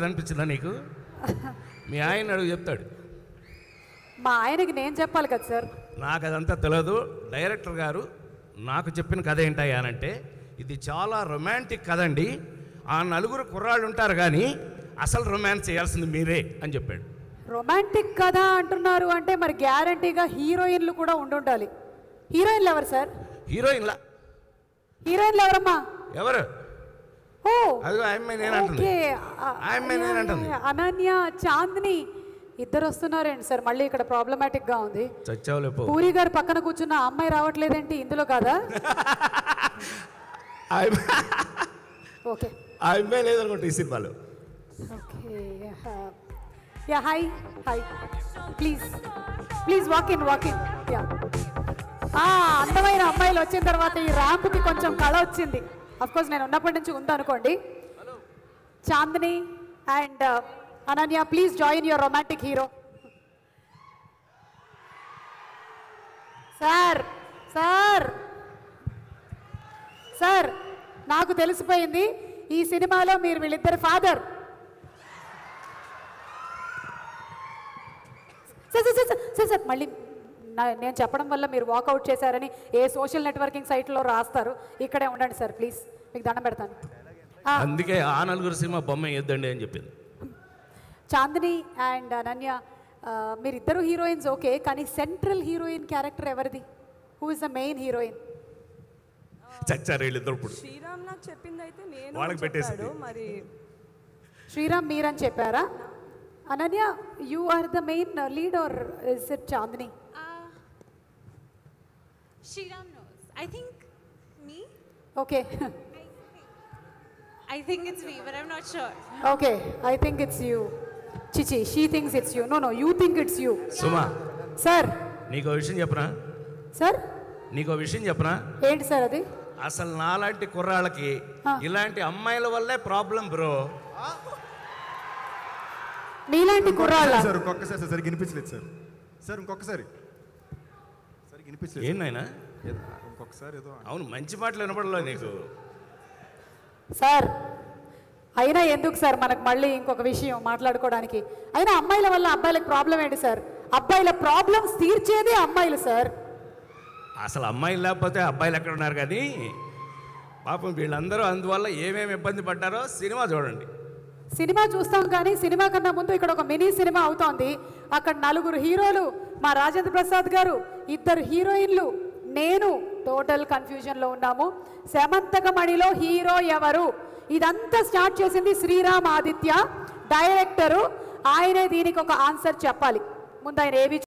అనిపించిందా నీకు? మీ ఆయన అడుగు చెప్తాడు. మా ఆయనకి నేను చెప్పాలి కదా సార్. నాకు అదంతా తెలియదు. డైరెక్టర్ గారు నాకు చెప్పిన కథ ఏంటయ్యానంటే, ఇది చాలా రొమాంటిక్ కథ అండి, ఆ నలుగురు కుర్రాళ్ళు ఉంటారు కానీ అసలు రొమాన్స్ చేయాల్సింది మీరే అని చెప్పాడు. రొమాంటిక్ కథ అంటున్నారు అంటే మరి గ్యారంటీగా హీరోయిన్లు కూడా ఉండాలి. హీరోయిన్లు ఎవరు సార్? హీరోయిన్లా? హీరోయిన్లు ఎవరమ్మా? ఎవరు? ఓ అదిగో ఆయమ్మ నేనంటుంది. ఆయమ్మ నేనంటుంది. అనన్య, చాందిని ఇద్దరు వస్తున్నారేంటి సార్? మళ్ళీ ఇక్కడ ప్రాబ్లమాటిక్ గా ఉంది. చచ్చావులేపో. పూరి గారు పక్కన కూర్చున్న అమ్మాయి రావట్లేదేంటి ఇందులో కాదా? ఓకే, ఆ అమ్మాయి లేదనుకుంటా ఈ సినిమాలో. Okay, yeah hi hi, please please walk in yeah. అందమైన అమ్మాయిలు వచ్చిన తర్వాత ఈ ర్యాంప్కి కొంచెం కళ వచ్చింది. అఫ్కోర్స్ నేను ఉన్నప్పటి నుంచి ఉందనుకోండి. Chandini and Ananya, please join your romantic hero. Sir sir sir, నాకు తెలిసిపోయింది ఈ సినిమాలో మీరు వీళ్ళిద్దరు ఫాదర్. సార్ మళ్ళీ నేను చెప్పడం వల్ల మీరు వాకౌట్ చేశారని ఏ సోషల్ నెట్వర్కింగ్ సైట్లో రాస్తారు. ఇక్కడే ఉండండి సార్ ప్లీజ్, మీకు దండం పెడతాను. అందుకే ఆ నలుగురు సినిమా బొమ్మ వేద్దండి అని చెప్పింది. చాందిని అండ్ అనన్య, మీరిద్దరు హీరోయిన్స్ ఓకే, కానీ సెంట్రల్ హీరోయిన్ క్యారెక్టర్ ఎవరిది? Who is the main heroine? చచ్చారు వీళ్ళిద్దరు. ఇప్పుడు శ్రీరామ్ నాకు చెప్పింది అయితే నేను వాళ్ళకి పెట్టేసాడు. మరి శ్రీరామ్ మీరని చెప్పారా? Ananya, you are the main lead or is it Chandini? Shriram knows. I think me. Okay. I think it's me, but I'm not sure. Okay, I think it's you. Chichi, she thinks it's you. No, you think it's you. Suma, Sir. నీకో విషయం చెప్పనా? Sir? నీకో విషయం చెప్పనా? ఏంటి sir అది? అసలు నాలాంటి కుర్రాళ్ళకి ఇలాంటి అమ్మాయిల వల్లే ప్రాబ్లం బ్రో. మీలాంటి కుర్రాళ్ళ? సార్ ఇంకొకసారి సార్ వినిపించలేదు సార్. సార్ ఇంకొకసారి వినిపించలేదు. ఏంటైనా ఇంకొకసారి ఏదో. అవును, మంచి మాటలు వినపడలేదు నీకు. సార్ అయినా ఎందుకు సార్ మనకు మళ్ళీ ఇంకొక విషయం మాట్లాడుకోవడానికి? అయినా అమ్మాయిల వల్ల అబ్బాయిలకు ప్రాబ్లం ఏంటి సార్? అబ్బాయిల ప్రాబ్లమ్స్ తీర్చేదే అమ్మాయిలు సార్. అసలు అమ్మాయిలు లేకపోతే అబ్బాయిలు ఎక్కడ ఉన్నారు? కానీ పాపం వీళ్ళందరూ అందువల్ల ఏమేమి ఇబ్బంది పడ్డారో సినిమా చూడండి. సినిమా చూస్తాం కానీ సినిమా కన్నా ముందు ఇక్కడ ఒక మినీ సినిమా అవుతోంది. అక్కడ నలుగురు హీరోలు, మా రాజేంద్ర ప్రసాద్ గారు, ఇద్దరు హీరోయిన్లు, నేను టోటల్ కన్ఫ్యూజన్లో ఉన్నాము. శమంతకమణిలో హీరో ఎవరు? ఇదంతా స్టార్ట్ చేసింది శ్రీరామ్ ఆదిత్య, డైరెక్టరు. ఆయనే దీనికి ఒక ఆన్సర్ చెప్పాలి. ముందు ఆయన ఏవి